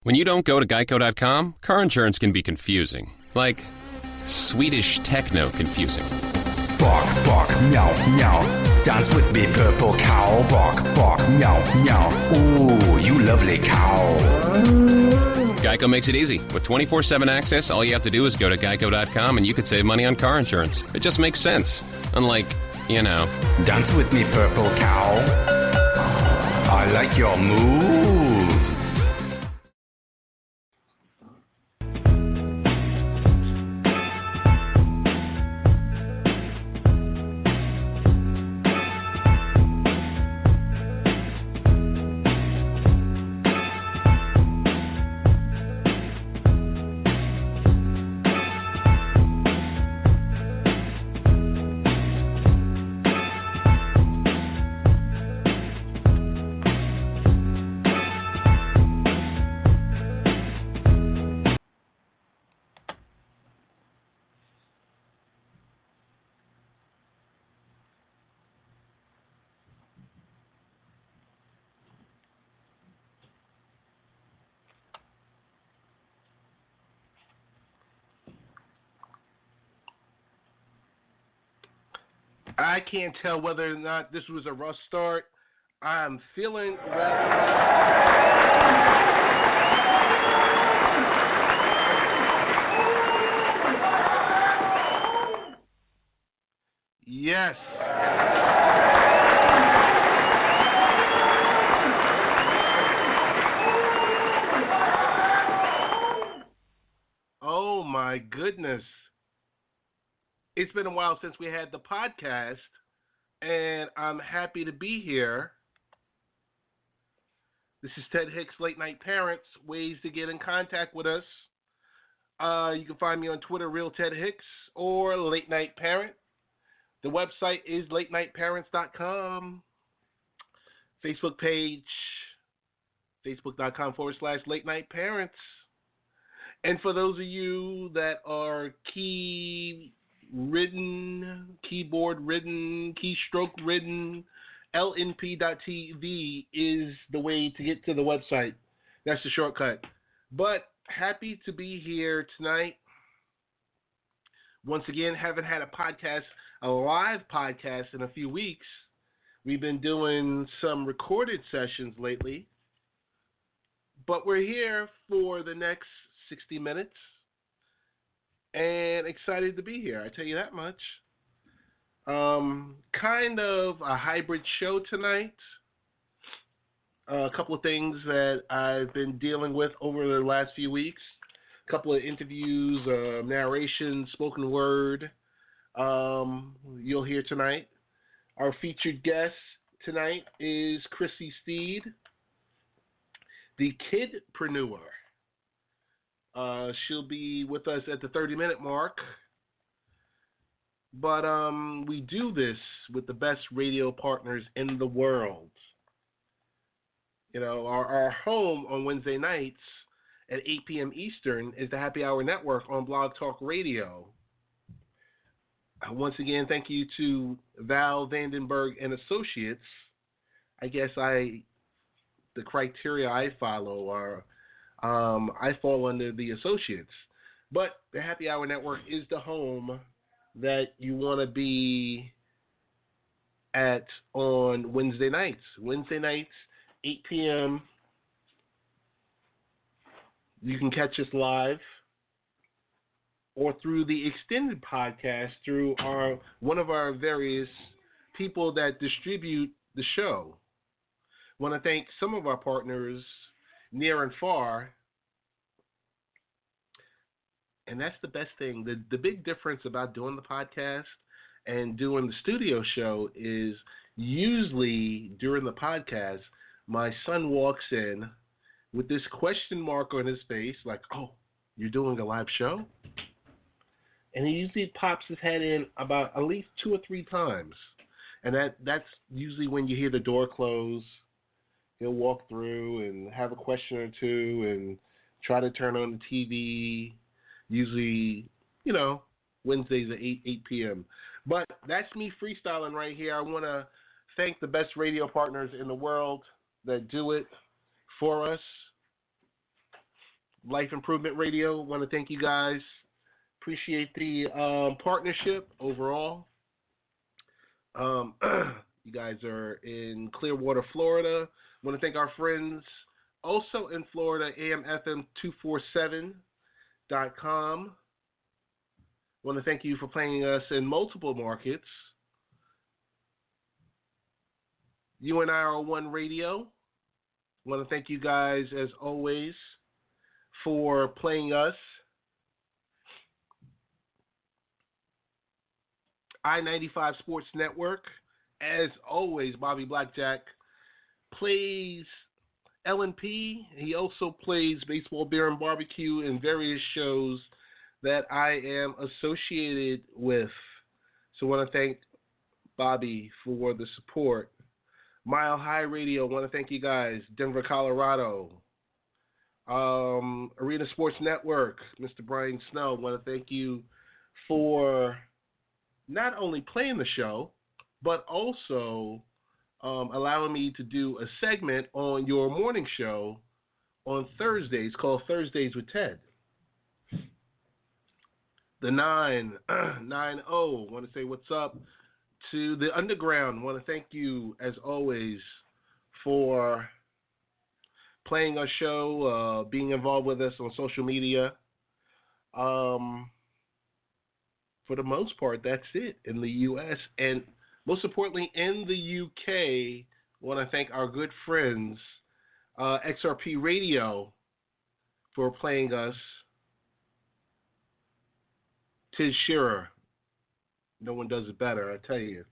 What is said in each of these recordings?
When you don't go to Geico.com, car insurance can be confusing. Like Swedish techno confusing. Bark, bark, meow, meow. Dance with me, purple cow. Bark, bark, meow, meow. Ooh, you lovely cow. Geico makes it easy. With 24/7 access, all you have to do is go to Geico.com and you could save money on car insurance. It just makes sense. Unlike, Dance with me, purple cow. I like your moves. I can't tell whether or not this was a rough start. I'm feeling Yes. Oh my goodness. It's been a while since we had the podcast, and I'm happy to be here. This is Ted Hicks, Late Night Parents. Ways to get in contact with us. You can find me on Twitter, Real Ted Hicks, or Late Night Parent. The website is latenightparents.com. Facebook page, facebook.com/Late Night Parents. And for those of you that are keyboard-ridden, keystroke-ridden, lnp.tv is the way to get to the website. That's the shortcut. But happy to be here tonight. Once again, haven't had a live podcast in a few weeks. We've been doing some recorded sessions lately. But we're here for the next 60 minutes. And excited to be here, I tell you that much. Kind of a hybrid show tonight. A couple of things that I've been dealing with over the last few weeks. A couple of interviews, narration, spoken word. You'll hear tonight. Our featured guest tonight is Chrissy Steed, the kidpreneur. She'll be with us at the 30-minute mark. But we do this with the best radio partners in the world. Our home on Wednesday nights at 8 p.m. Eastern is the Happy Hour Network on Blog Talk Radio. Once again, thank you to Val Vandenberg and Associates. I guess the criteria I follow are I fall under the Associates. But the Happy Hour Network is the home that you want to be at on Wednesday nights. Wednesday nights, 8 p.m. You can catch us live or through the extended podcast through one of our various people that distribute the show. Want to thank some of our partners near and far. And that's the best thing. The big difference about doing the podcast and doing the studio show is usually during the podcast, my son walks in with this question mark on his face, like, oh, you're doing a live show? And he usually pops his head in about at least 2 or 3 times. And that's usually when you hear the door close. He'll walk through and have a question or two and try to turn on the TV. Usually, Wednesdays at 8 p.m. But that's me freestyling right here. I want to thank the best radio partners in the world that do it for us. Life Improvement Radio. Want to thank you guys. Appreciate the partnership overall. You guys are in Clearwater, Florida. Want to thank our friends also in Florida, AMFM247.com. Want to thank you for playing us in multiple markets. You and I are one radio. Want to thank you guys, as always, for playing us. I-95 Sports Network. As always, Bobby Blackjack plays L&P. He also plays Baseball, Beer, and Barbecue in various shows that I am associated with. So I want to thank Bobby for the support. Mile High Radio, I want to thank you guys. Denver, Colorado. Arena Sports Network, Mr. Brian Snow, I want to thank you for not only playing the show, but also allowing me to do a segment on your morning show on Thursdays called Thursdays with Ted. The 990, want to say what's up to the Underground. Want to thank you, as always, for playing our show, being involved with us on social media. For the most part, that's it in the U.S. And most importantly, in the U.K., I want to thank our good friends, XRP Radio, for playing us. Tiz Shearer. No one does it better, I tell you.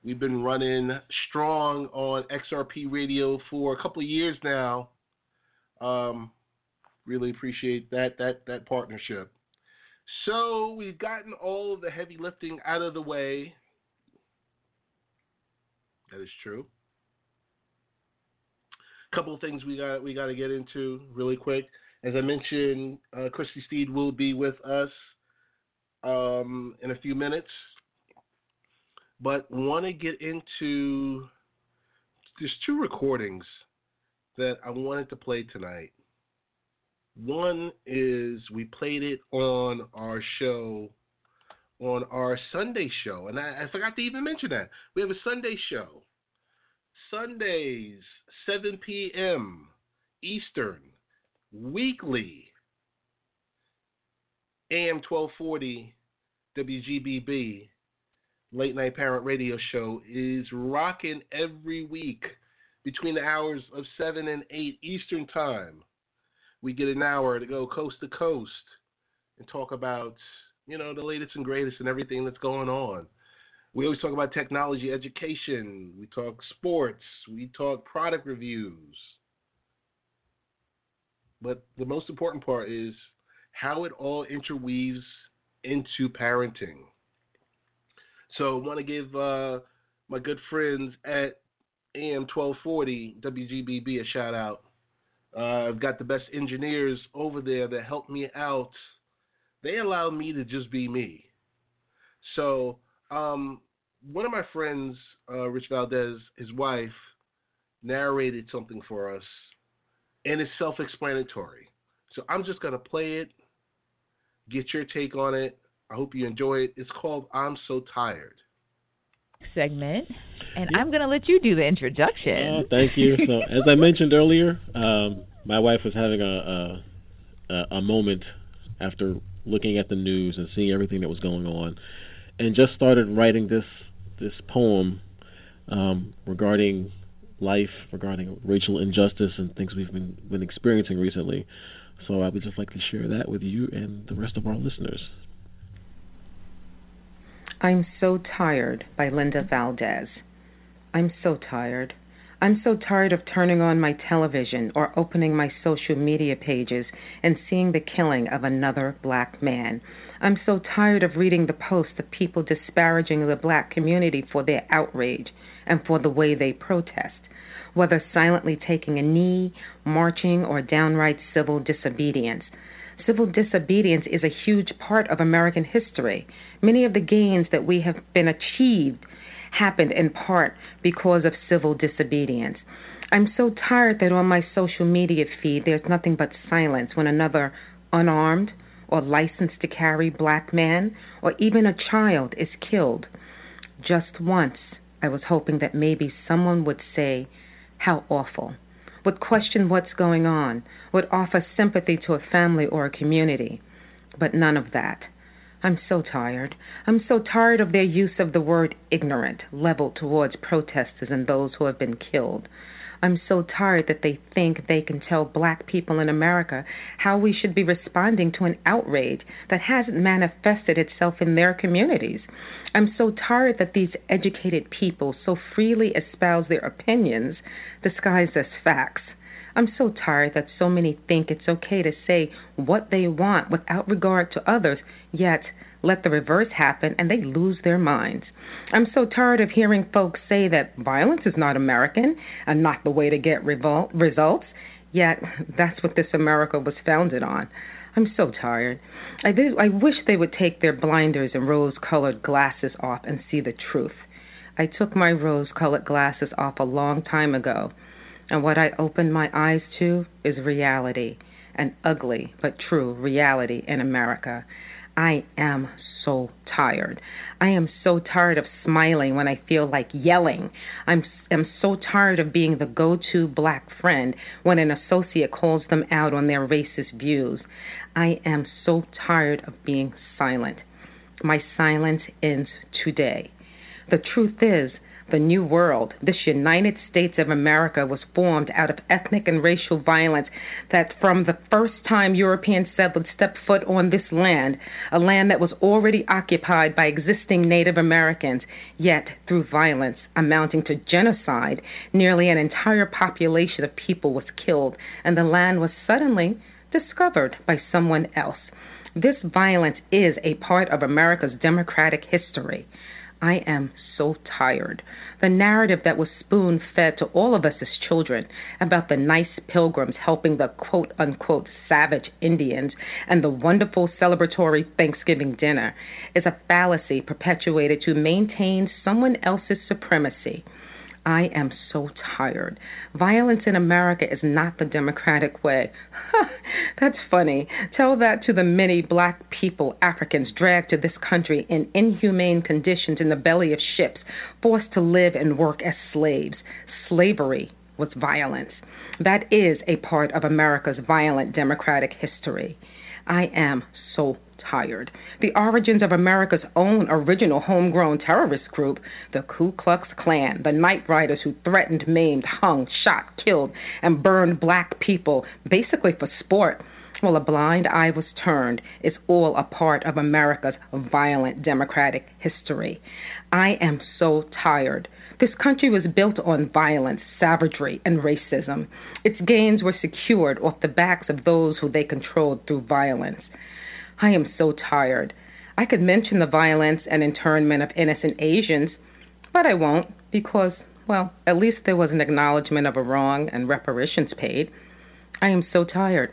We've been running strong on XRP Radio for a couple of years now. Really appreciate that partnership. So we've gotten all of the heavy lifting out of the way. That is true. A couple of things we got to get into really quick. As I mentioned, Chrissy Steed will be with us in a few minutes. But want to get into, there's two recordings that I wanted to play tonight. One is we played it on our show, on our Sunday show. And I forgot to even mention that. We have a Sunday show. Sundays, 7 p.m. Eastern, weekly, AM 1240, WGBB. Late Night Parent Radio Show is rocking every week between the hours of 7 and 8 Eastern Time. We get an hour to go coast to coast and talk about, the latest and greatest and everything that's going on. We always talk about technology, education. We talk sports. We talk product reviews. But the most important part is how it all interweaves into parenting. So I want to give my good friends at AM 1240 WGBB a shout out. I've got the best engineers over there that help me out. They allow me to just be me. So one of my friends, Rich Valdez, his wife, narrated something for us, and it's self-explanatory. So I'm just going to play it, get your take on it. I hope you enjoy it. It's called I'm So Tired. Segment, and I'm going to let you do the introduction. Thank you. So, as I mentioned earlier, my wife was having a moment after looking at the news and seeing everything that was going on, and just started writing this poem regarding life, regarding racial injustice and things we've been experiencing recently. So I would just like to share that with you and the rest of our listeners. I'm So Tired by Linda Valdez. I'm so tired. I'm so tired of turning on my television or opening my social media pages and seeing the killing of another black man. I'm so tired of reading the posts of people disparaging the black community for their outrage and for the way they protest, whether silently taking a knee, marching, or downright civil disobedience. Civil disobedience is a huge part of American history. Many of the gains that we have been achieved happened in part because of civil disobedience. I'm so tired that on my social media feed there's nothing but silence when another unarmed or licensed to carry black man or even a child is killed. Just once, I was hoping that maybe someone would say, how awful, would question what's going on, would offer sympathy to a family or a community. But none of that. I'm so tired. I'm so tired of their use of the word ignorant leveled towards protesters and those who have been killed. I'm so tired that they think they can tell black people in America how we should be responding to an outrage that hasn't manifested itself in their communities. I'm so tired that these educated people so freely espouse their opinions disguised as facts. I'm so tired that so many think it's okay to say what they want without regard to others, yet let the reverse happen and they lose their minds. I'm so tired of hearing folks say that violence is not American and not the way to get results, yet that's what this America was founded on. I'm so tired. I wish they would take their blinders and rose-colored glasses off and see the truth. I took my rose-colored glasses off a long time ago, and what I opened my eyes to is reality, an ugly but true reality in America. I am so tired. I am so tired of smiling when I feel like yelling. I'm so tired of being the go-to black friend when an associate calls them out on their racist views. I am so tired of being silent. My silence ends today. The truth is, the New World, this United States of America, was formed out of ethnic and racial violence that from the first time European settlers stepped foot on this land, a land that was already occupied by existing Native Americans, yet through violence amounting to genocide, nearly an entire population of people was killed, and the land was suddenly discovered by someone else. This violence is a part of America's democratic history. I am so tired. The narrative that was spoon-fed to all of us as children about the nice pilgrims helping the quote-unquote savage Indians and the wonderful celebratory Thanksgiving dinner is a fallacy perpetuated to maintain someone else's supremacy. I am so tired. Violence in America is not the democratic way. That's funny. Tell that to the many black people, Africans, dragged to this country in inhumane conditions in the belly of ships, forced to live and work as slaves. Slavery was violence. That is a part of America's violent democratic history. I am so tired. The origins of America's own original homegrown terrorist group, the Ku Klux Klan, the Night Riders who threatened, maimed, hung, shot, killed, and burned black people, basically for sport, while a blind eye was turned, is all a part of America's violent democratic history. I am so tired. This country was built on violence, savagery, and racism. Its gains were secured off the backs of those who they controlled through violence. I am so tired. I could mention the violence and internment of innocent Asians, but I won't because, well, at least there was an acknowledgement of a wrong and reparations paid. I am so tired.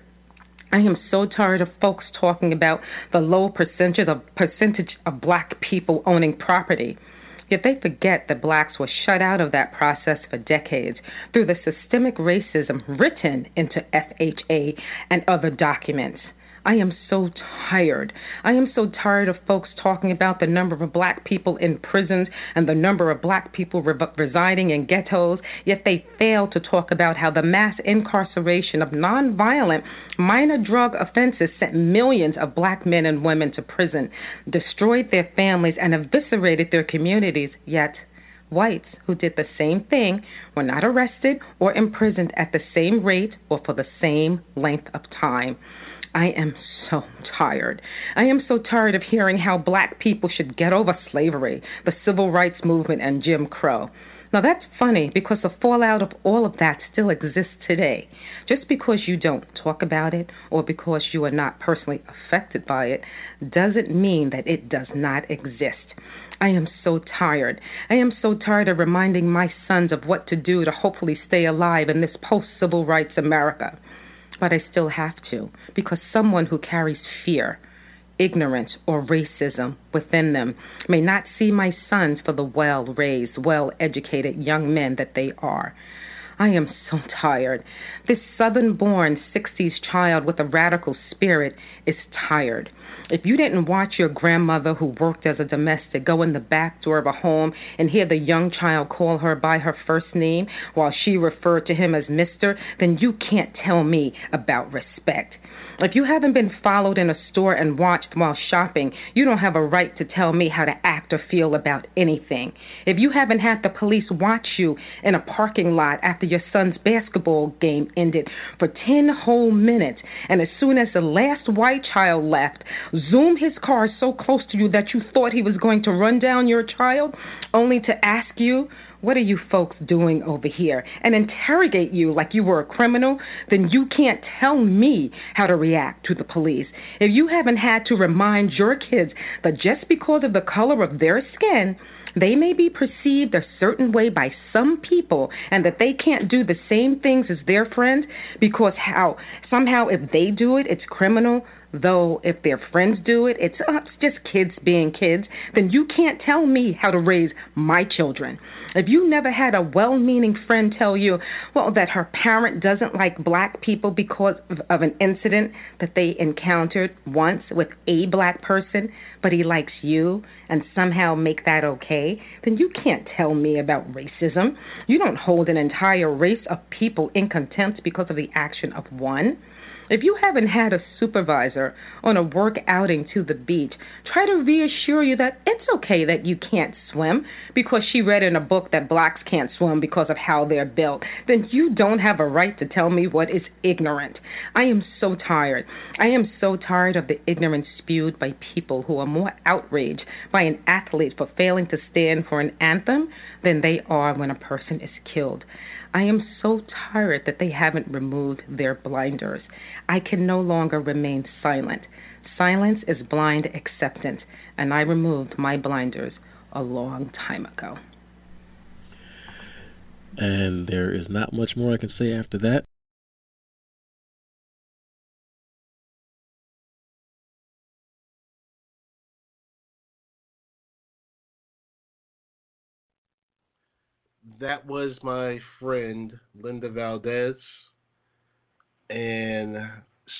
I am so tired of folks talking about the low percentage of black people owning property. Yet they forget that blacks were shut out of that process for decades through the systemic racism written into FHA and other documents. I am so tired. I am so tired of folks talking about the number of black people in prisons and the number of black people residing in ghettos, yet they fail to talk about how the mass incarceration of nonviolent minor drug offenses sent millions of black men and women to prison, destroyed their families, and eviscerated their communities, yet whites who did the same thing were not arrested or imprisoned at the same rate or for the same length of time. I am so tired. I am so tired of hearing how black people should get over slavery, the civil rights movement, and Jim Crow. Now that's funny because the fallout of all of that still exists today. Just because you don't talk about it or because you are not personally affected by it doesn't mean that it does not exist. I am so tired. I am so tired of reminding my sons of what to do to hopefully stay alive in this post-civil rights America. But I still have to, because someone who carries fear, ignorance, or racism within them may not see my sons for the well-raised, well-educated young men that they are. I am so tired. This southern-born 60s child with a radical spirit is tired. If you didn't watch your grandmother who worked as a domestic go in the back door of a home and hear the young child call her by her first name while she referred to him as Mr., then you can't tell me about respect. If you haven't been followed in a store and watched while shopping, you don't have a right to tell me how to act or feel about anything. If you haven't had the police watch you in a parking lot after your son's basketball game ended for 10 whole minutes, and as soon as the last white child left, zoom his car so close to you that you thought he was going to run down your child, only to ask you, what are you folks doing over here, and interrogate you like you were a criminal, then you can't tell me how to react to the police. If you haven't had to remind your kids that just because of the color of their skin, they may be perceived a certain way by some people and that they can't do the same things as their friends because somehow if they do it, it's criminal, though if their friends do it, it's just kids being kids, then you can't tell me how to raise my children. If you never had a well-meaning friend tell you, well, that her parent doesn't like black people because of an incident that they encountered once with a black person, but he likes you, and somehow make that okay, then you can't tell me about racism. You don't hold an entire race of people in contempt because of the action of one. If you haven't had a supervisor on a work outing to the beach, try to reassure you that it's okay that you can't swim because she read in a book that blacks can't swim because of how they're built. Then you don't have a right to tell me what is ignorant. I am so tired. I am so tired of the ignorance spewed by people who are more outraged by an athlete for failing to stand for an anthem than they are when a person is killed. I am so tired that they haven't removed their blinders. I can no longer remain silent. Silence is blind acceptance, and I removed my blinders a long time ago. And there is not much more I can say after that. That was my friend Linda Valdez and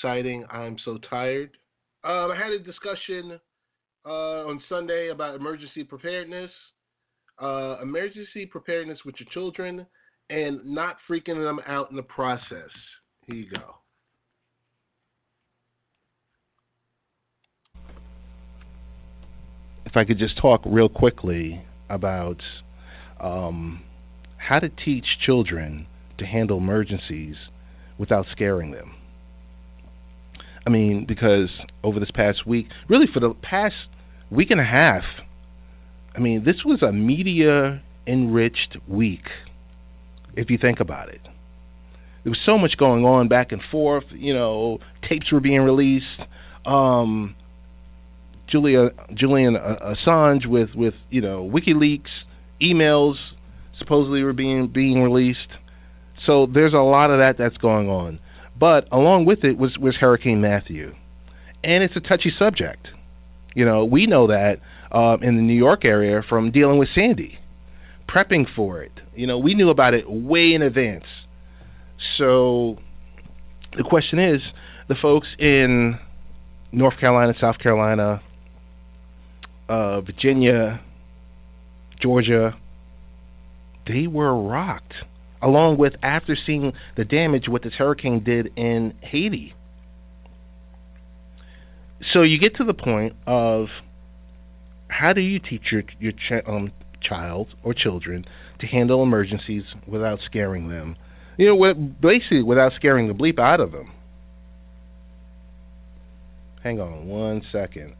citing I'm So Tired. I had a discussion on Sunday about emergency preparedness with your children and not freaking them out in the process. Here you go. If I could just talk real quickly about how to teach children to handle emergencies without scaring them. I mean, because over this past week, really for the past week and a half, I mean, this was a media-enriched week, if you think about it. There was so much going on back and forth, tapes were being released, Julian Assange with WikiLeaks, emails supposedly were being released. So there's a lot of that's going on. But along with it was Hurricane Matthew. And it's a touchy subject. We know that in the New York area from dealing with Sandy, prepping for it. We knew about it way in advance. So the question is, the folks in North Carolina, South Carolina, Virginia, Georgia, they were rocked, along with after seeing the damage what this hurricane did in Haiti. So you get to the point of how do you teach your child or children to handle emergencies without scaring them? Basically without scaring the bleep out of them. Hang on one second.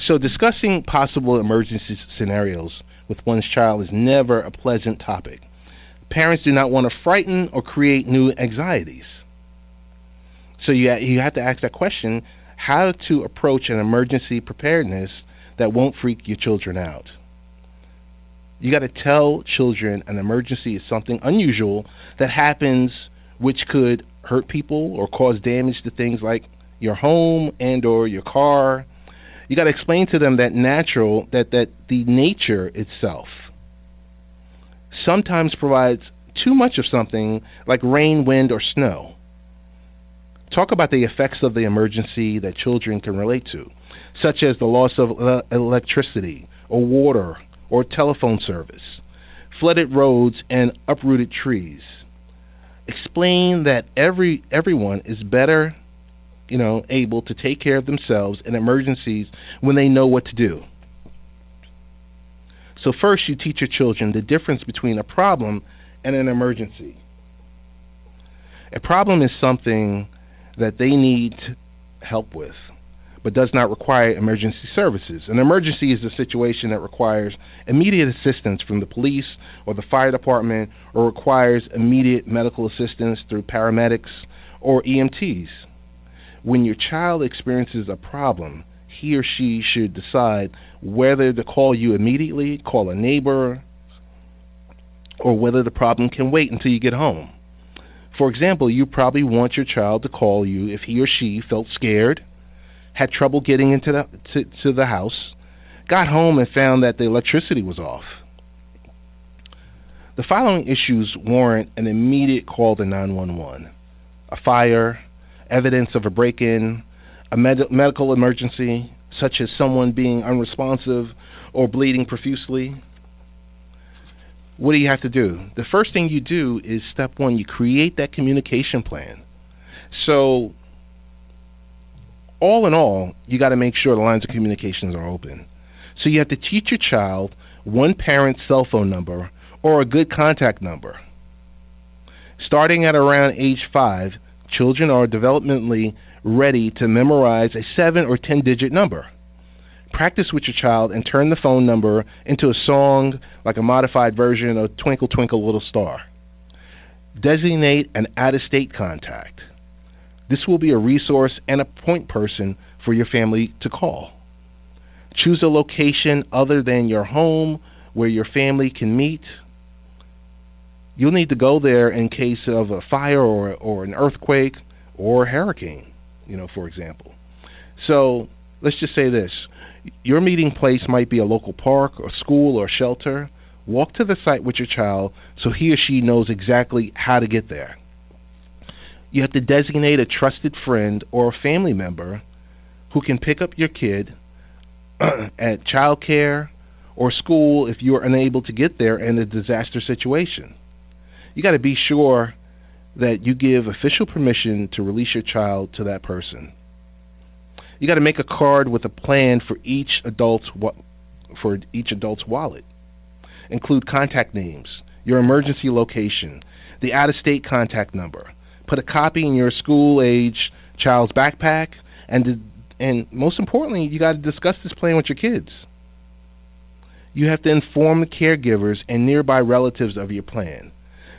So discussing possible emergency scenarios with one's child is never a pleasant topic. Parents do not want to frighten or create new anxieties. So you have to ask that question, how to approach an emergency preparedness that won't freak your children out. You got to tell children an emergency is something unusual that happens which could hurt people or cause damage to things like your home and or your car. You got to explain to them that the nature itself sometimes provides too much of something like rain, wind, or snow. Talk about the effects of the emergency that children can relate to, such as the loss of electricity or water or telephone service, flooded roads, and uprooted trees. Explain that everyone is better, able to take care of themselves in emergencies when they know what to do. So first, you teach your children the difference between a problem and an emergency. A problem is something that they need help with, but does not require emergency services. An emergency is a situation that requires immediate assistance from the police or the fire department, or requires immediate medical assistance through paramedics or EMTs. When your child experiences a problem, he or she should decide whether to call you immediately, call a neighbor, or whether the problem can wait until you get home. For example, you probably want your child to call you if he or she felt scared, had trouble getting into the house, got home and found that the electricity was off. The following issues warrant an immediate call to 911. A fire, evidence of a break-in, a medical emergency, such as someone being unresponsive or bleeding profusely. What do you have to do? The first thing you do is step one, you create that communication plan. So, all in all, you got to make sure the lines of communications are open. So you have to teach your child one parent's cell phone number or a good contact number. Starting at around age 5, children are developmentally ready to memorize a 7 or 10-digit number. Practice with your child and turn the phone number into a song, like a modified version of Twinkle Twinkle Little Star. Designate an out-of-state contact. This will be a resource and a point person for your family to call. Choose a location other than your home where your family can meet. You'll need to go there in case of a fire or an earthquake or a hurricane, for example. So let's just say this. Your meeting place might be a local park or school or shelter. Walk to the site with your child so he or she knows exactly how to get there. You have to designate a trusted friend or a family member who can pick up your kid at childcare or school if you are unable to get there in a disaster situation. You got to be sure that you give official permission to release your child to that person. You got to make a card with a plan for each adult's wallet. Include contact names, your emergency location, the out-of-state contact number. Put a copy in your school-age child's backpack, and most importantly, you got to discuss this plan with your kids. You have to inform the caregivers and nearby relatives of your plan.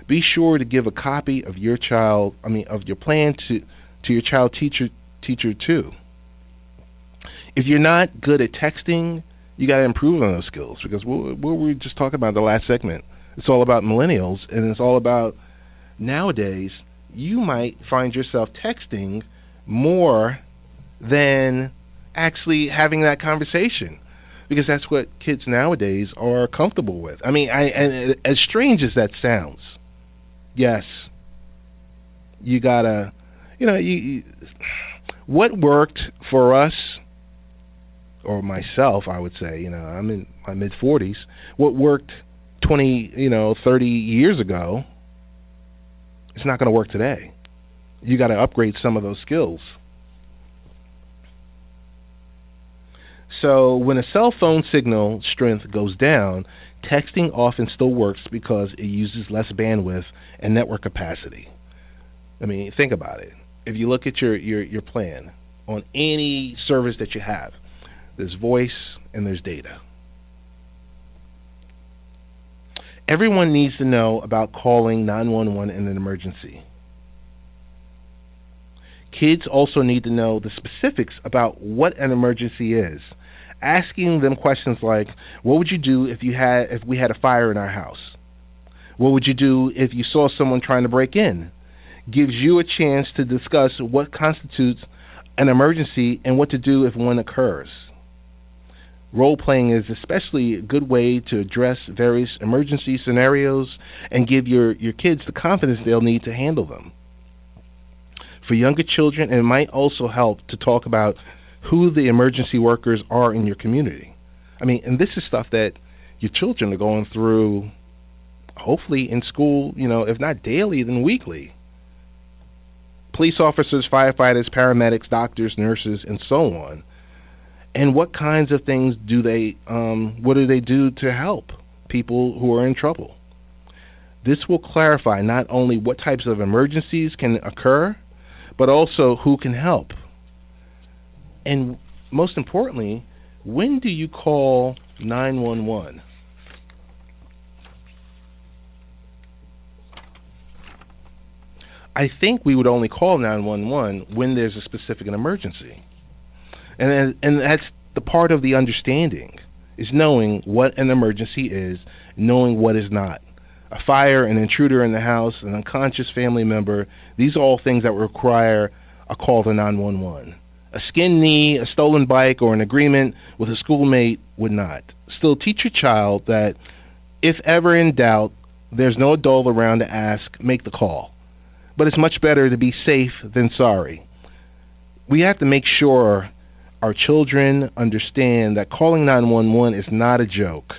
Be sure to give a copy of your plan to your child teacher too. If you're not good at texting, you got to improve on those skills, because what were we just talking about in the last segment? It's all about millennials, and it's all about nowadays. You might find yourself texting more than actually having that conversation, because that's what kids nowadays are comfortable with. And as strange as that sounds, yes, you gotta, what worked for us, or myself, I would say, I'm in my mid-40s, what worked 20, 30 years ago, it's not going to work today. You got to upgrade some of those skills. So when a cell phone signal strength goes down, texting often still works because it uses less bandwidth and network capacity. Think about it. If you look at your plan on any service that you have, there's voice and there's data. Everyone needs to know about calling 911 in an emergency. Kids also need to know the specifics about what an emergency is. Asking them questions like, what would you do if we had a fire in our house? What would you do if you saw someone trying to break in? Gives you a chance to discuss what constitutes an emergency and what to do if one occurs. Role-playing is especially a good way to address various emergency scenarios and give your kids the confidence they'll need to handle them. For younger children, it might also help to talk about who the emergency workers are in your community. I mean, and this is stuff that your children are going through, hopefully in school, if not daily, then weekly. Police officers, firefighters, paramedics, doctors, nurses, and so on. And what kinds of things do what do they do to help people who are in trouble? This will clarify not only what types of emergencies can occur, but also who can help. And most importantly, when do you call 911? I think we would only call 911 when there's a specific emergency. And that's the part of the understanding, is knowing what an emergency is, knowing what is not. A fire, an intruder in the house, an unconscious family member, these are all things that require a call to 911. A skinned knee, a stolen bike, or an agreement with a schoolmate would not. Still, teach your child that if ever in doubt, there's no adult around to ask, make the call. But it's much better to be safe than sorry. We have to make sure our children understand that calling 911 is not a joke.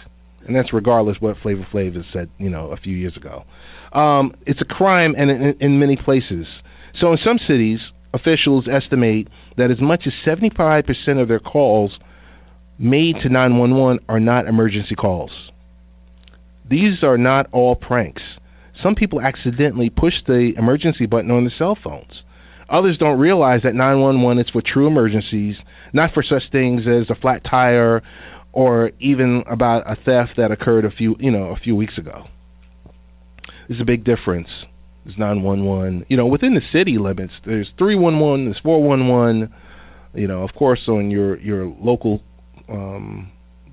And that's regardless what Flavor Flav has said, a few years ago. It's a crime in many places. So in some cities, officials estimate that as much as 75% of their calls made to 911 are not emergency calls. These are not all pranks. Some people accidentally push the emergency button on their cell phones. Others don't realize that 911 is for true emergencies, not for such things as a flat tire or even about a theft that occurred a few weeks ago. There's a big difference. There's 911. Within the city limits, there's 311, there's 411. Of course, on your local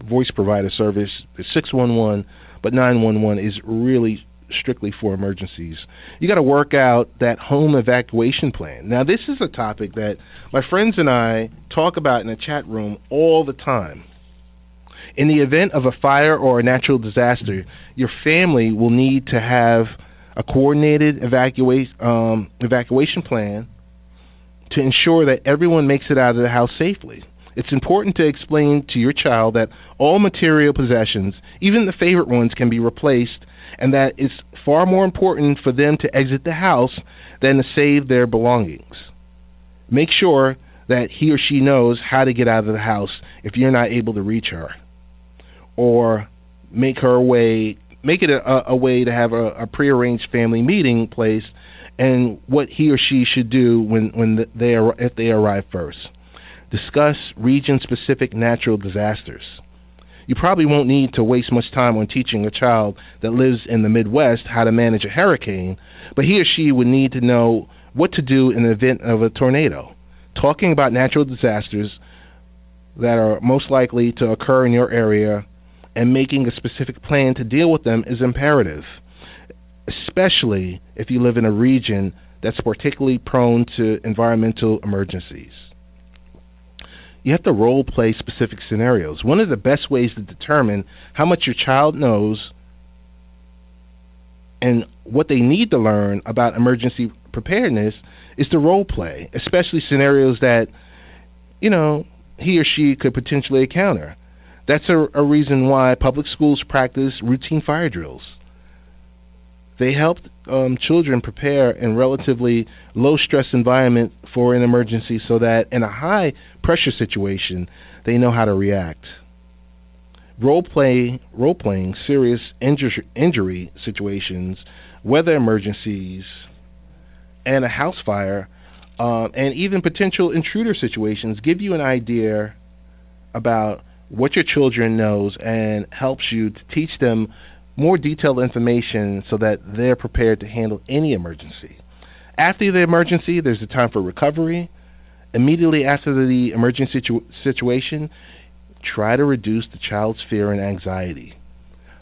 voice provider service, there's 611, but 911 is really strictly for emergencies. You got to work out that home evacuation plan. Now, this is a topic that my friends and I talk about in the chat room all the time. In the event of a fire or a natural disaster, your family will need to have a coordinated evacuation plan to ensure that everyone makes it out of the house safely. It's important to explain to your child that all material possessions, even the favorite ones, can be replaced, and that it's far more important for them to exit the house than to save their belongings. Make sure that he or she knows how to get out of the house if you're not able to reach her, or make it a way to have a prearranged family meeting place, and what he or she should do if they arrive first. Discuss region-specific natural disasters. You probably won't need to waste much time on teaching a child that lives in the Midwest how to manage a hurricane, but he or she would need to know what to do in the event of a tornado. Talking about natural disasters that are most likely to occur in your area and making a specific plan to deal with them is imperative, especially if you live in a region that's particularly prone to environmental emergencies. You have to role-play specific scenarios. One of the best ways to determine how much your child knows and what they need to learn about emergency preparedness is to role-play, especially scenarios that, he or she could potentially encounter. That's a reason why public schools practice routine fire drills. They help children prepare in relatively low-stress environment for an emergency so that in a high-pressure situation, they know how to react. Role-playing serious injury situations, weather emergencies, and a house fire, and even potential intruder situations give you an idea about what your children knows and helps you to teach them more detailed information so that they're prepared to handle any emergency. After the emergency, there's a time for recovery. Immediately after the emergency situation, try to reduce the child's fear and anxiety.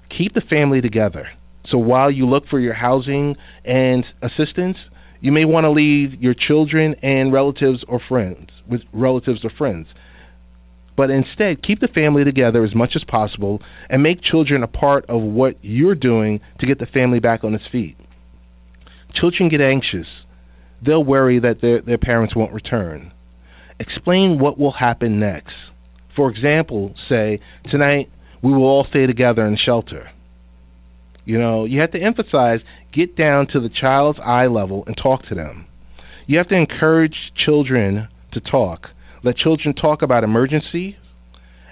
Keep the family together. So while you look for your housing and assistance, you may want to leave your children and relatives or friends. But but instead keep the family together as much as possible and make children a part of what you're doing to get the family back on its feet. Children get anxious. They'll worry that their parents won't return. Explain what will happen next. For example, say, tonight we will all stay together in shelter. You have to emphasize, get down to the child's eye level and talk to them. You have to encourage children to talk. Let children talk about emergency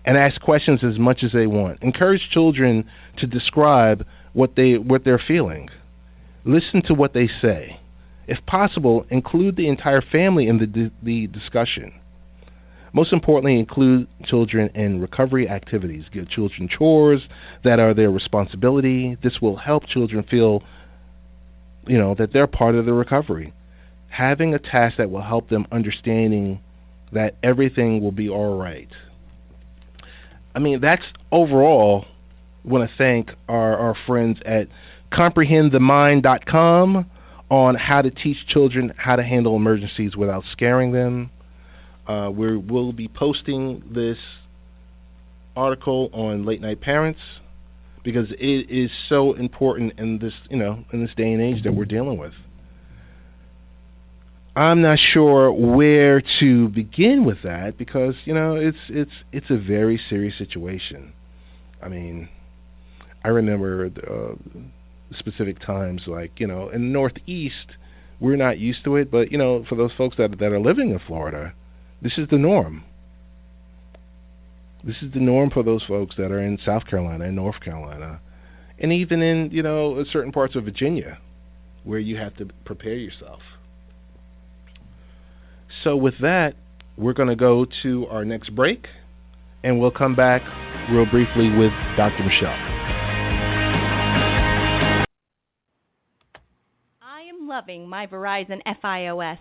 and ask questions as much as they want. Encourage children to describe what they're feeling. Listen to what they say. If possible, include the entire family in the discussion. Most importantly, include children in recovery activities. Give children chores that are their responsibility. This will help children feel, that they're part of the recovery. Having a task that will help them understanding that everything will be all right. That's overall. I want to thank our friends at comprehendthemind.com on how to teach children how to handle emergencies without scaring them. We'll be posting this article on Late Night Parents because it is so important in this, in this day and age that we're dealing with. I'm not sure where to begin with that because, it's a very serious situation. I remember specific times like, in the Northeast, we're not used to it, but, for those folks that are living in Florida, this is the norm. This is the norm for those folks that are in South Carolina and North Carolina, and even in, certain parts of Virginia where you have to prepare yourself. So with that, we're going to go to our next break, and we'll come back real briefly with Dr. Michelle. I am loving my Verizon FiOS.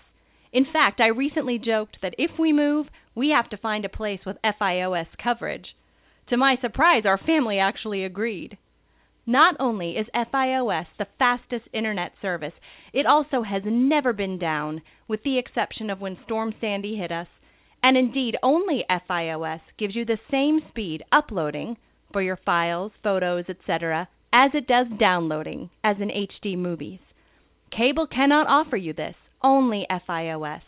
In fact, I recently joked that if we move, we have to find a place with FiOS coverage. To my surprise, our family actually agreed. Not only is FiOS the fastest internet service, it also has never been down, with the exception of when Storm Sandy hit us. And indeed, only FiOS gives you the same speed uploading for your files, photos, etc., as it does downloading as in HD movies. Cable cannot offer you this, only FiOS.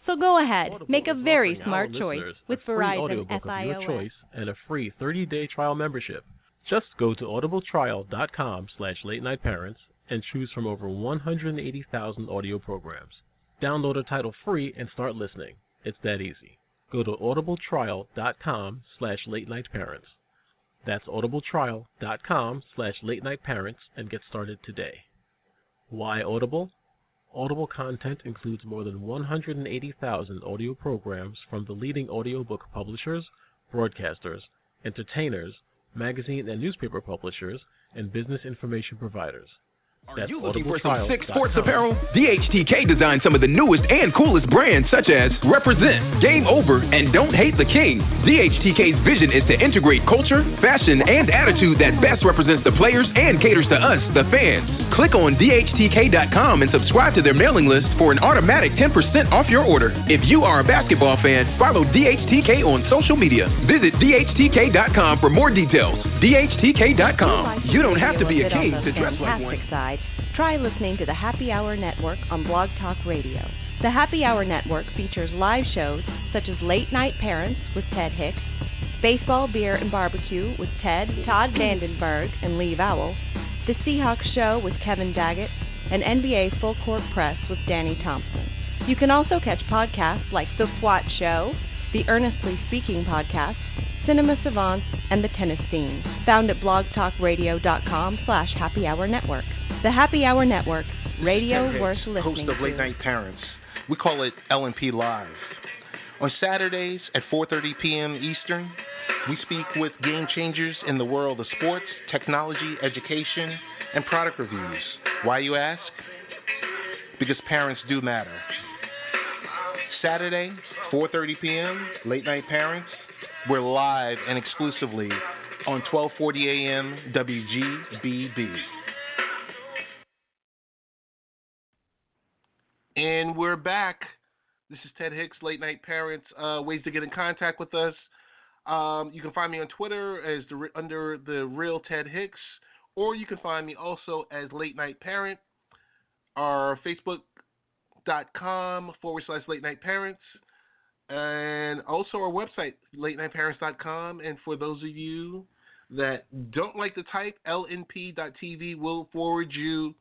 So go ahead, make a very smart choice with Verizon FiOS. Your choice and a free 30-day trial membership. Just go to audibletrial.com/late night parents and choose from over 180,000 audio programs. Download a title free and start listening. It's that easy. Go to audibletrial.com /late night parents. That's audibletrial.com /late night parents and get started today. Why Audible? Audible content includes more than 180,000 audio programs from the leading audiobook publishers, broadcasters, entertainers, magazine and newspaper publishers, and business information providers. Are you looking for some sick sports apparel? DHTK designed some of the newest and coolest brands such as Represent, Game Over, and Don't Hate the King. DHTK's vision is to integrate culture, fashion, and attitude that best represents the players and caters to us, the fans. Click on DHTK.com and subscribe to their mailing list for an automatic 10% off your order. If you are a basketball fan, follow DHTK on social media. Visit DHTK.com for more details. DHTK.com. You don't have to be a king to dress like one. Try listening to the Happy Hour Network on Blog Talk Radio. The Happy Hour Network features live shows such as Late Night Parents with Ted Hicks, Baseball, Beer, and Barbecue with Ted, Todd Vandenberg, and Lee Vowell, The Seahawks Show with Kevin Daggett, and NBA Full Court Press with Danny Thompson. You can also catch podcasts like The SWAT Show, The Earnestly Speaking Podcast, Cinema Savants, and The Tennis Scene, found at blogtalkradio.com/Happy Hour Network. The Happy Hour Network, radio worth listening host of to. Late Night Parents. We call it L&P Live. On Saturdays at 4:30 p.m. Eastern, we speak with game changers in the world of sports, technology, education, and product reviews. Why, you ask? Because parents do matter. Saturday, 4:30 p.m., Late Night Parents. We're live and exclusively on 1240 a.m. WGBB. And we're back. This is Ted Hicks, Late Night Parents. Ways to get in contact with us. You can find me on Twitter as under the real Ted Hicks, or you can find me also as Late Night Parent. Our Facebook.com/Late Night Parents, and also our website, latenightparents.com. And for those of you that don't like to type, lnp.tv will forward you.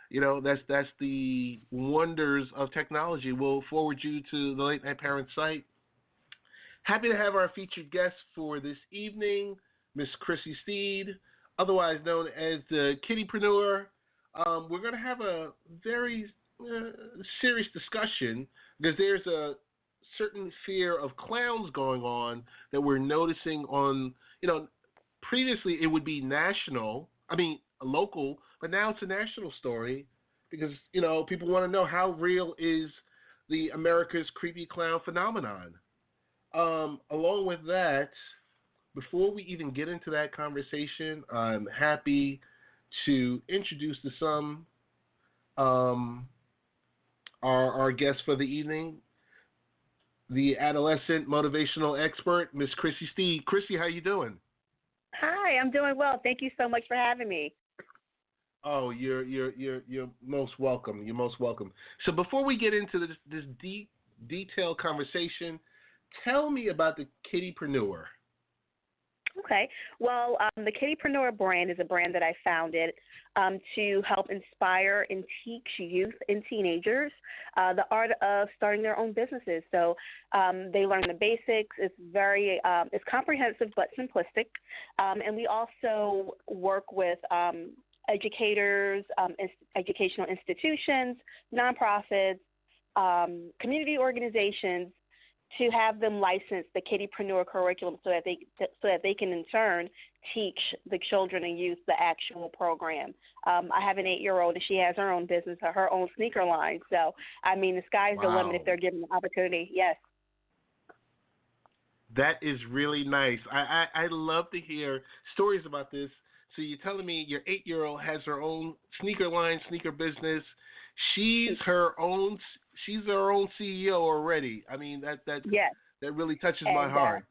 You know, that's the wonders of technology. We'll forward you to the Late Night Parents site. Happy to have our featured guest for this evening, Miss Chrissy Steed, otherwise known as the Kittypreneur. We're going to have a very serious discussion because there's a certain fear of clowns going on that we're noticing on, previously it would be local, but now it's a national story because, people want to know how real is the America's creepy clown phenomenon. Along with that, before we even get into that conversation, I'm happy to introduce to some our guest for the evening, the adolescent motivational expert, Miss Chrissy Steed. Chrissy, how you doing? Hi, I'm doing well. Thank you so much for having me. Oh, you're most welcome. You're most welcome. So before we get into this deep, detailed conversation, tell me about the Kittypreneur. Okay. Well, the Kittypreneur brand is a brand that I founded to help inspire and teach youth and teenagers the art of starting their own businesses. So they learn the basics. It's very it's comprehensive but simplistic. And we also work with educators, educational institutions, nonprofits, community organizations, to have them license the Kittypreneur curriculum so that they can in turn teach the children and youth the actual program. I have an 8-year-old and she has her own business, her own sneaker line. So, the sky's the limit if they're given the opportunity. Yes. That is really nice. I love to hear stories about this. So you're telling me your 8-year-old has her own sneaker line, sneaker business. She's her own CEO already. That really touches my heart.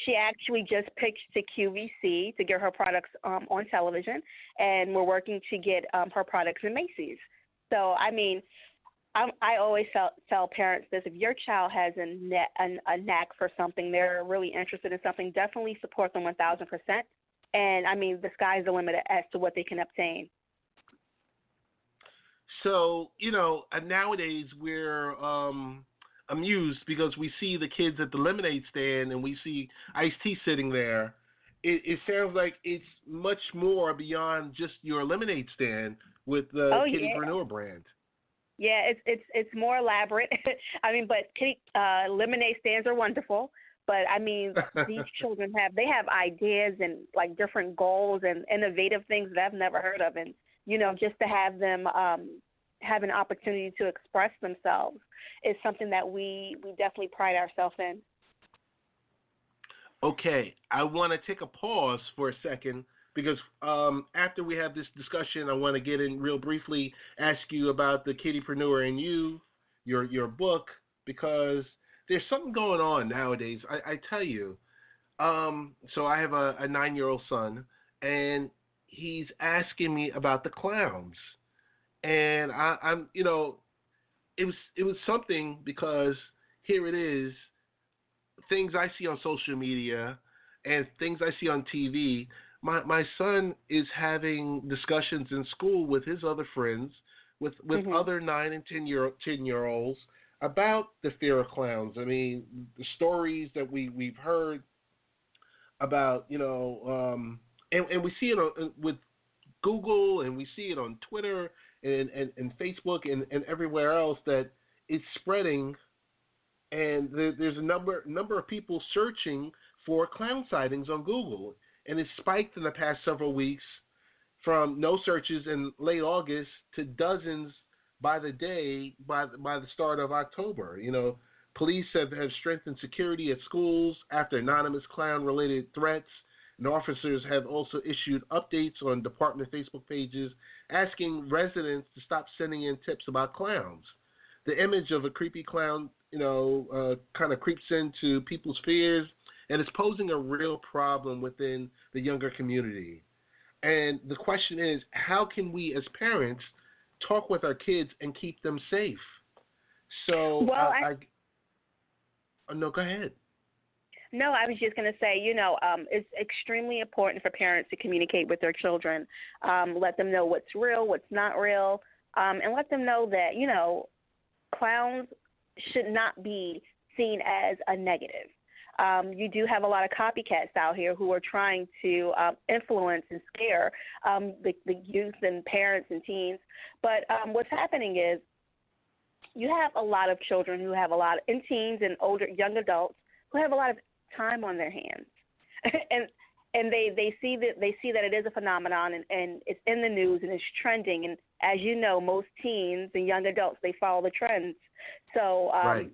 She actually just pitched to QVC to get her products on television, and we're working to get her products in Macy's. So, I always tell parents this: if your child has a knack for something, they're really interested in something, definitely support them 1,000%. And, the sky's the limit as to what they can obtain. So, nowadays we're amused because we see the kids at the lemonade stand and we see Ice-T sitting there. It sounds like it's much more beyond just your lemonade stand with the Kittypreneur brand. Yeah, it's more elaborate. But lemonade stands are wonderful. But these children have ideas and like different goals and innovative things that I've never heard of, and just to have them have an opportunity to express themselves is something that we definitely pride ourselves in. Okay, I want to take a pause for a second because after we have this discussion, I want to get in real briefly, ask you about the Kittypreneur and your book, because there's something going on nowadays. I tell you. So I have a 9-year-old son, and he's asking me about the clowns, and I'm it was something because here it is, things I see on social media and things I see on TV. My son is having discussions in school with his other friends, with other 9 and 10-year-olds about the fear of clowns. The stories that we've heard about, and we see it with Google, and we see it on Twitter and Facebook and everywhere else, that it's spreading, and there's a number of people searching for clown sightings on Google, and it's spiked in the past several weeks from no searches in late August to dozens by the day by the start of October. Police have strengthened security at schools after anonymous clown-related threats, and officers have also issued updates on department Facebook pages asking residents to stop sending in tips about clowns. The image of a creepy clown, kind of creeps into people's fears and it's posing a real problem within the younger community. And the question is, how can we as parents talk with our kids and keep them safe? So, well, no, go ahead. No, I was just going to say, it's extremely important for parents to communicate with their children, let them know what's real, what's not real, and let them know that, clowns should not be seen as a negative. You do have a lot of copycats out here who are trying to influence and scare the youth and parents and teens. But what's happening is you have a lot of children who have and teens and older young adults who have a lot of time on their hands, and they see that it is a phenomenon, and it's in the news and it's trending. And as you know, most teens and young adults, they follow the trends. So right.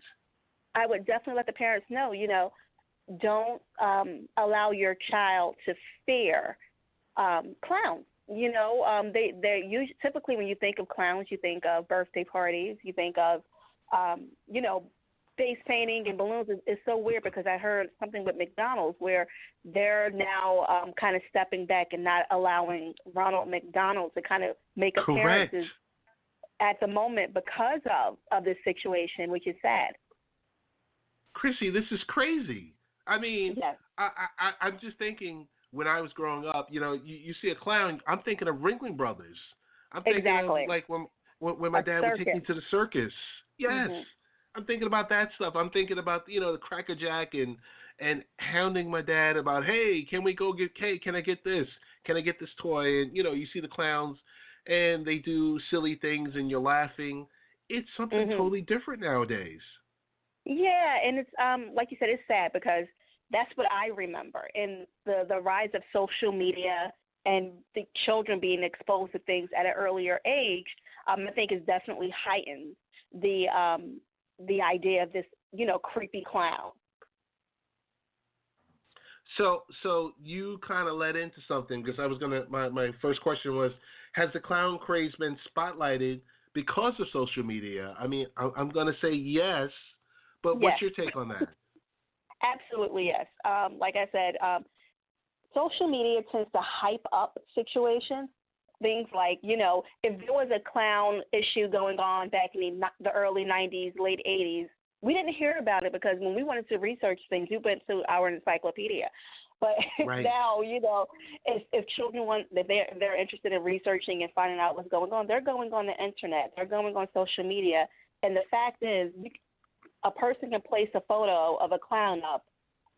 I would definitely let the parents know, don't allow your child to fear clowns. They're usually, typically when you think of clowns, you think of birthday parties, you think of face painting and balloons. Is so weird because I heard something with McDonald's where they're now kind of stepping back and not allowing Ronald McDonald to kind of make appearances at the moment because of this situation, which is sad. Chrissy, this is crazy. I mean, yes. I'm just thinking when I was growing up, you see a clown, I'm thinking of Ringling Brothers. I'm thinking exactly. of like when my dad would take me to the circus. Yes. Mm-hmm. I'm thinking about that stuff. I'm thinking about, the Cracker Jack and hounding my dad about, hey, can we go get cake? Can I get this? Can I get this toy? And, you see the clowns and they do silly things and you're laughing. It's something mm-hmm. totally different nowadays. Yeah, and it's like you said, it's sad because that's what I remember. And the rise of social media and the children being exposed to things at an earlier age, I think is definitely heightened the idea of this, creepy clown. So you kind of led into something because I was my first question was, has the clown craze been spotlighted because of social media? I mean, I'm going to say yes, but yes. What's your take on that? Absolutely yes. Like I said, social media tends to hype up situations. Things like, if there was a clown issue going on back in the early 90s, late 80s, we didn't hear about it because when we wanted to research things, we went to our encyclopedia. But right. now, if children if they're interested in researching and finding out what's going on, they're going on the internet. They're going on social media. And the fact is, a person can place a photo of a clown up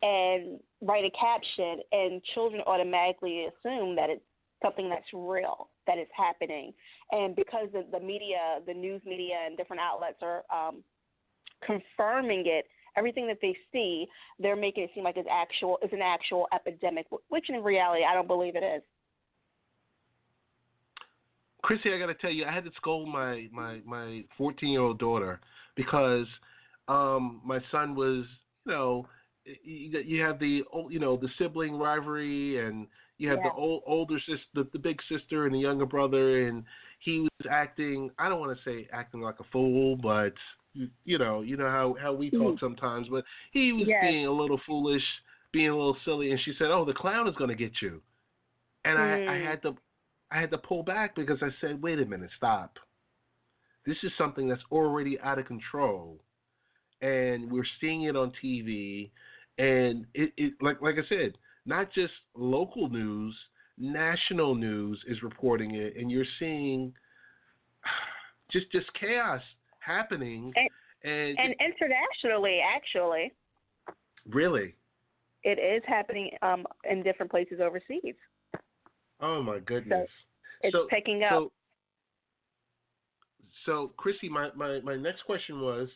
and write a caption, and children automatically assume that it's something that's real, that is happening. And because the media, the news media and different outlets are confirming it, everything that they see, they're making it seem like it's an actual epidemic, which in reality I don't believe it is. Chrissy, I got to tell you, I had to scold my 14-year-old daughter because my son was, you have the the sibling rivalry, and you have the older sister, the big sister, and the younger brother, and he was acting. I don't want to say acting like a fool, but you know how we talk sometimes. But he was being a little foolish, being a little silly, and she said, "Oh, the clown is going to get you," and I had to pull back because I said, "Wait a minute, stop. This is something that's already out of control, and we're seeing it on TV." And it like I said, not just local news, national news is reporting it, and you're seeing just chaos happening. And internationally, actually. Really? It is happening in different places overseas. Oh, my goodness. So it's picking up. So, Chrissy, my next question was,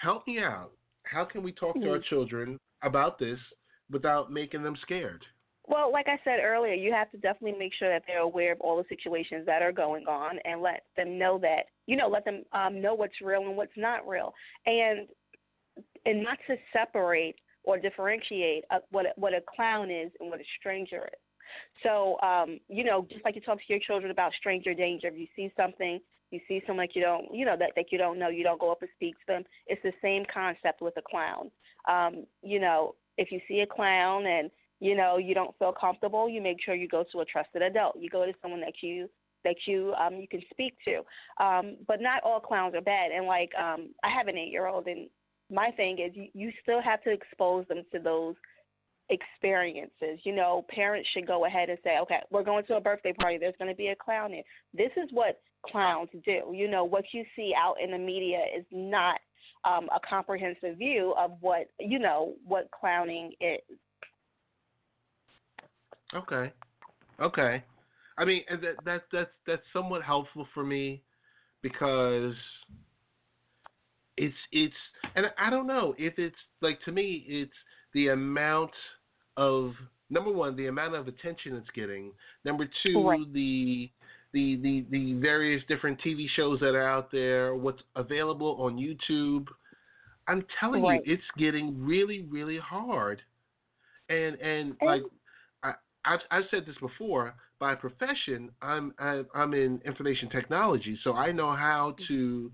help me out. How can we talk to our children about this without making them scared? Well, like I said earlier, you have to definitely make sure that they're aware of all the situations that are going on and let them know that, let them know what's real and what's not real. And not to separate or differentiate what a clown is and what a stranger is. So, just like you talk to your children about stranger danger, if you see something, you see someone that you don't, that you don't know, you don't go up and speak to them. It's the same concept with a clown. if you see a clown and you don't feel comfortable, you make sure you go to a trusted adult. You go to someone that you can speak to. But not all clowns are bad. And like I have an 8-year-old, and my thing is you still have to expose them to those experiences. Parents should go ahead and say, okay, we're going to a birthday party. There's going to be a clown here. This is what clowns do. What you see out in the media is not a comprehensive view of what clowning is. Okay. I mean, that's somewhat helpful for me because it's and I don't know if it's like, to me it's the amount of, number one, the amount of attention it's getting. Number two, right, the various different TV shows that are out there, what's available on YouTube. I'm telling you, it's getting really, really hard. And like I've said this before. By profession, I'm in information technology, so I know how to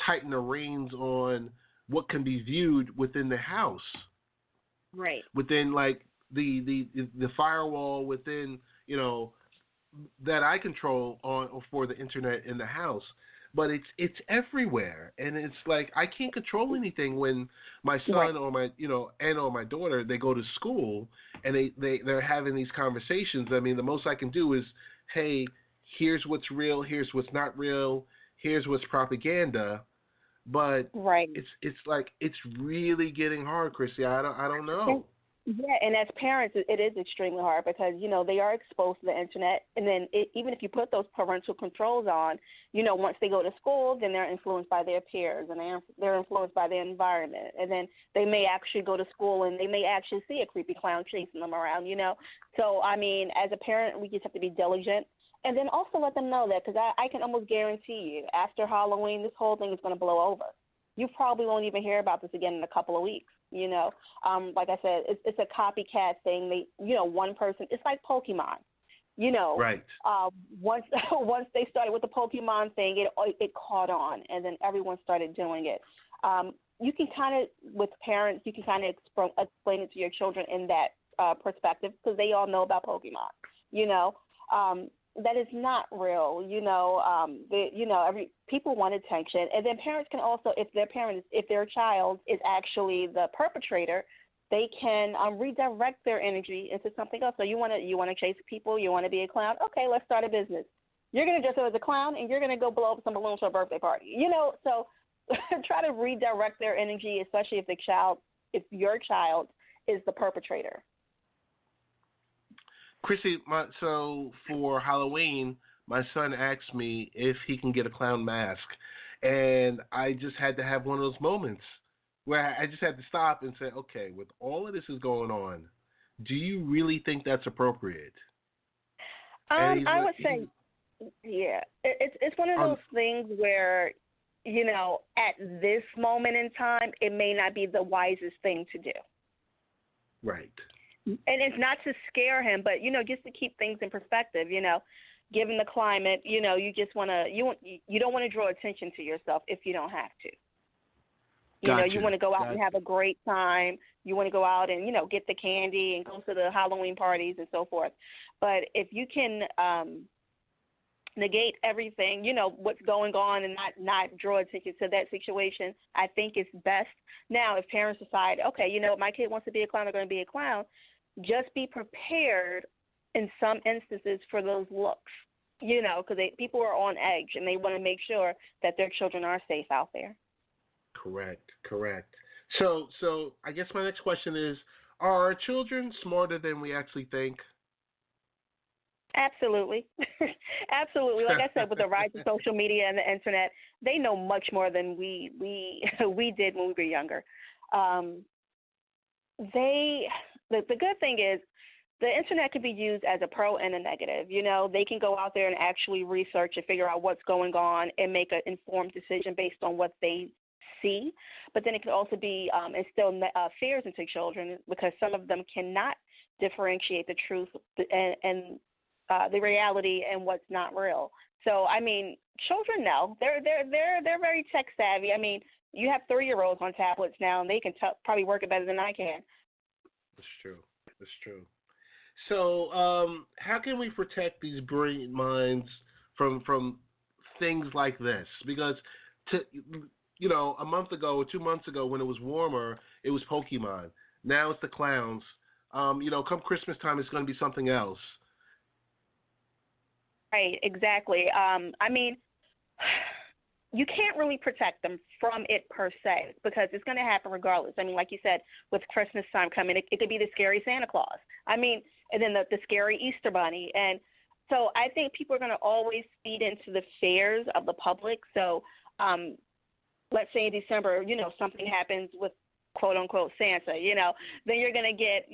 tighten the reins on what can be viewed within the house. Right. Within like the firewall within that I control on for the internet in the house. But it's everywhere, and it's like I can't control anything when my son or my or my daughter, they go to school and they're having these conversations. I mean, the most I can do is, hey, here's what's real, here's what's not real, here's what's propaganda. But it's like it's really getting hard, Chrissy. I don't know. Yeah, and as parents, it is extremely hard because, they are exposed to the internet. And then even if you put those parental controls on, once they go to school, then they're influenced by their peers and they're influenced by their environment. And then they may actually go to school and they may actually see a creepy clown chasing them around, So, I mean, as a parent, we just have to be diligent. And then also let them know that, because I can almost guarantee you, after Halloween, this whole thing is going to blow over. You probably won't even hear about this again in a couple of weeks. Like I said, it's a copycat thing. They, one person. It's like Pokemon. Right. Once they started with the Pokemon thing, it caught on, and then everyone started doing it. You can kind of, with parents, you can kind of explain it to your children in that perspective, because they all know about Pokemon. That is not real. People want attention, and then parents can also, if their child is actually the perpetrator, they can redirect their energy into something else. So you want to chase people, you want to be a clown. Okay, let's start a business. You're going to dress up as a clown, and you're going to go blow up some balloons for a birthday party. So try to redirect their energy, especially if your child is the perpetrator. Chrissy, so for Halloween, my son asked me if he can get a clown mask, and I just had to have one of those moments where I just had to stop and say, okay, with all of this is going on, do you really think that's appropriate? I would say, yeah, it's one of those things where, at this moment in time, it may not be the wisest thing to do. Right. And it's not to scare him, but, just to keep things in perspective, given the climate, you just want to, you don't want to draw attention to yourself if you don't have to. You want to go out and have a great time. You want to go out and, get the candy and go to the Halloween parties and so forth. But if you can negate everything, what's going on, and not draw attention to that situation, I think it's best. Now, if parents decide, okay, my kid wants to be a clown, they're going to be a clown, just be prepared in some instances for those looks, because people are on edge and they want to make sure that their children are safe out there. Correct. So I guess my next question is, are our children smarter than we actually think? Absolutely. Absolutely. Like I said, with the rise of social media and the internet, they know much more than we did when we were younger. The good thing is the internet can be used as a pro and a negative. They can go out there and actually research and figure out what's going on and make an informed decision based on what they see. But then it can also be instill fears into children, because some of them cannot differentiate the truth and the reality and what's not real. So, I mean, children know. They're very tech savvy. I mean, you have 3-year-olds on tablets now, and they can probably work it better than I can. It's true. It's true. So, how can we protect these brilliant minds from things like this? Because, a month ago or 2 months ago, when it was warmer, it was Pokemon. Now it's the clowns. Come Christmas time, it's going to be something else. Right, exactly. I mean, you can't really protect them from it per se because it's going to happen regardless. I mean, like you said, with Christmas time coming, it could be the scary Santa Claus. I mean, and then the scary Easter Bunny. And so I think people are going to always feed into the fears of the public. So let's say in December, something happens with quote unquote Santa, then you're going to get,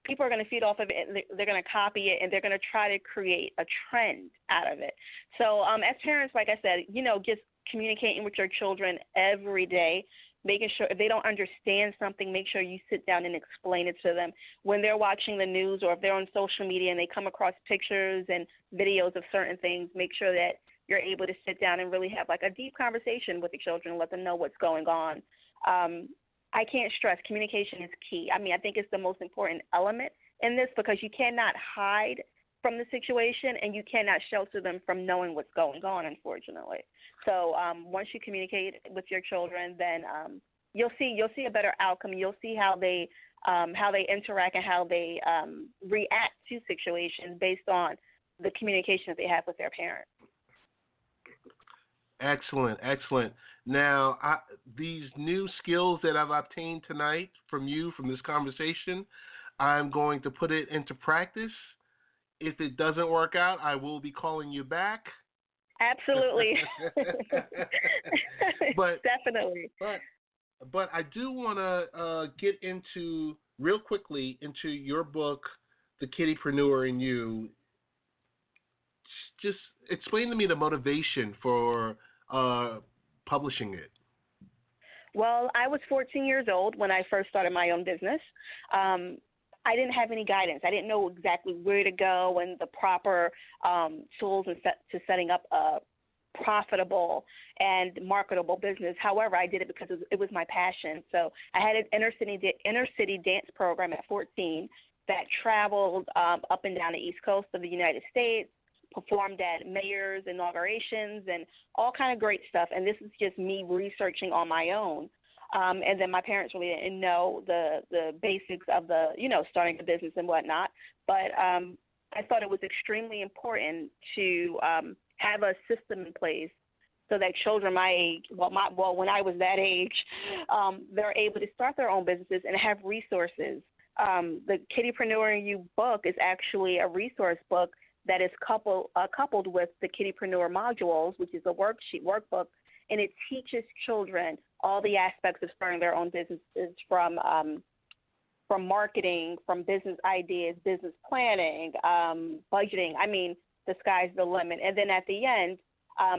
people are going to feed off of it and they're going to copy it and they're going to try to create a trend out of it. So as parents, like I said, just communicating with your children every day, making sure if they don't understand something, make sure you sit down and explain it to them. When they're watching the news or if they're on social media and they come across pictures and videos of certain things, make sure that you're able to sit down and really have like a deep conversation with the children, let them know what's going on. I can't stress communication is key. I mean, I think it's the most important element in this because you cannot hide from the situation and you cannot shelter them from knowing what's going on, unfortunately. So once you communicate with your children, then you'll see a better outcome. You'll see how they interact and how they react to situations based on the communication that they have with their parents. Excellent, excellent. Now, these new skills that I've obtained tonight from you, from this conversation, I'm going to put it into practice. If it doesn't work out, I will be calling you back. Absolutely. Definitely. But I do want to get into, real quickly, into your book, The Kittypreneur in You. Just explain to me the motivation for publishing it. Well, I was 14 years old when I first started my own business. I didn't have any guidance. I didn't know exactly where to go and the proper tools to setting up a profitable and marketable business. However, I did it because it was my passion. So I had an inner city dance program at 14 that traveled up and down the East Coast of the United States, performed at mayors' inaugurations and all kind of great stuff. And this is just me researching on my own. And then my parents really didn't know the basics of starting a business and whatnot. But I thought it was extremely important to have a system in place so that children my age, when I was that age, they're able to start their own businesses and have resources. The Kittypreneur in You book is actually a resource book that is coupled with the Kittypreneur modules, which is a workbook, and it teaches children all the aspects of starting their own businesses from marketing, from business ideas, business planning, budgeting. I mean, the sky's the limit. And then at the end,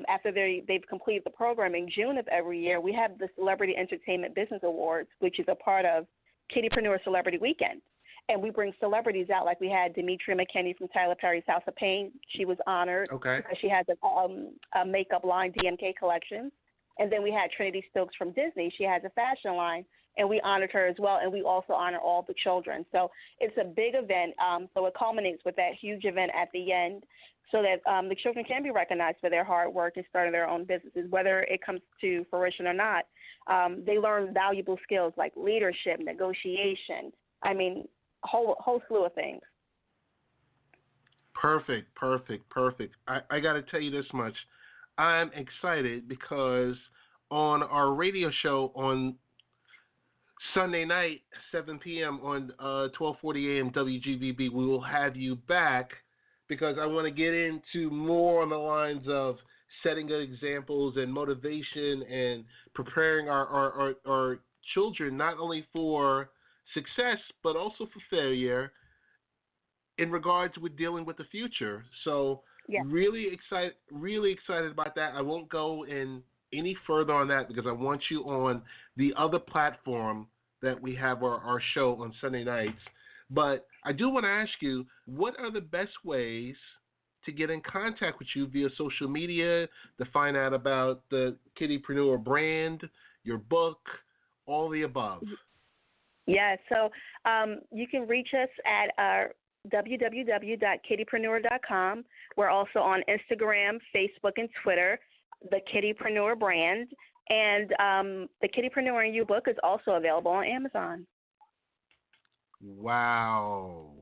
after they've completed the program in June of every year, we have the Celebrity Entertainment Business Awards, which is a part of Kittypreneur Celebrity Weekend. And we bring celebrities out, like we had Demetria McKinney from Tyler Perry's House of Pain. She was honored because she has a makeup line, DMK Collections. And then we had Trinity Stokes from Disney. She has a fashion line, and we honored her as well. And we also honor all the children. So it's a big event. So it culminates with that huge event at the end so that the children can be recognized for their hard work and starting their own businesses, whether it comes to fruition or not. They learn valuable skills like leadership, negotiation. I mean, whole slew of things. Perfect. I got to tell you this much. I'm excited because on our radio show on Sunday night, 7 p.m. on 1240 AM WGVB, we will have you back because I want to get into more on the lines of setting good examples and motivation and preparing our children not only for success, but also for failure in regards with dealing with the future. So really excited about that. I won't go in any further on that because I want you on the other platform that we have our show on Sunday nights. But I do want to ask you, what are the best ways to get in contact with you via social media, to find out about the Kittypreneur brand, your book, all the above? Yeah, so you can reach us at our www.kittypreneur.com. We're also on Instagram, Facebook, and Twitter, the Kittypreneur brand. And the Kittypreneur and You book is also available on Amazon. Wow.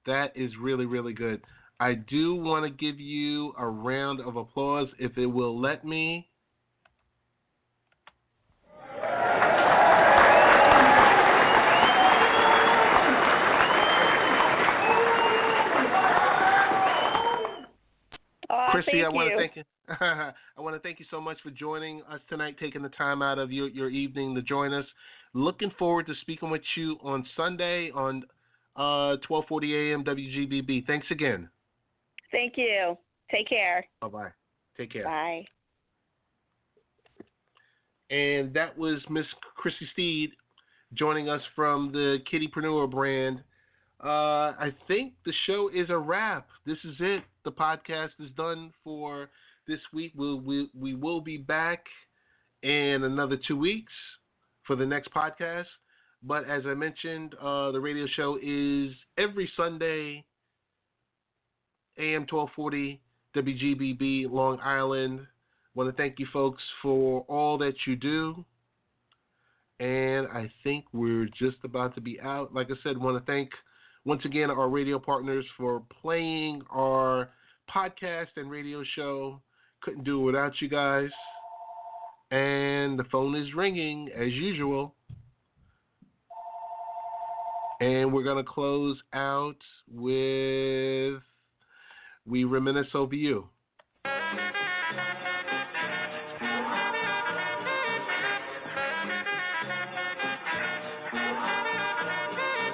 That is really, really good. I do want to give you a round of applause if it will let me. Chrissy, I want to thank you. I want to thank you so much for joining us tonight, taking the time out of your evening to join us. Looking forward to speaking with you on Sunday on 12:40 a.m. WGBB. Thanks again. Thank you. Take care. Bye-bye. Take care. Bye. And that was Miss Chrissy Steed joining us from the Kittypreneur brand. I think the show is a wrap. This is it. The podcast is done for this week. We will be back in another 2 weeks for the next podcast. But as I mentioned, the radio show is every Sunday, AM 1240, WGBB, Long Island. Want to thank you folks for all that you do. And I think we're just about to be out. Like I said, want to thank once again our radio partners for playing our podcast and radio show. Couldn't do it without you guys. And the phone is ringing as usual. And we're going to close out with We Reminisce Over You.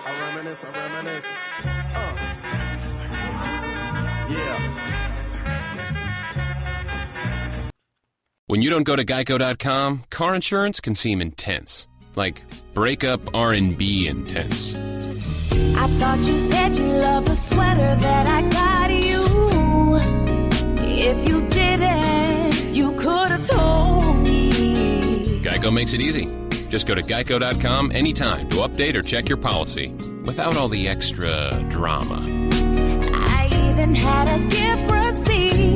I reminisce. Yeah. When you don't go to Geico.com, car insurance can seem intense. Like breakup R&B intense. I thought you said you loved the sweater that I got you. If you didn't, you could have told me. Geico makes it easy. Just go to Geico.com anytime to update or check your policy without all the extra drama. I even had a gift receipt.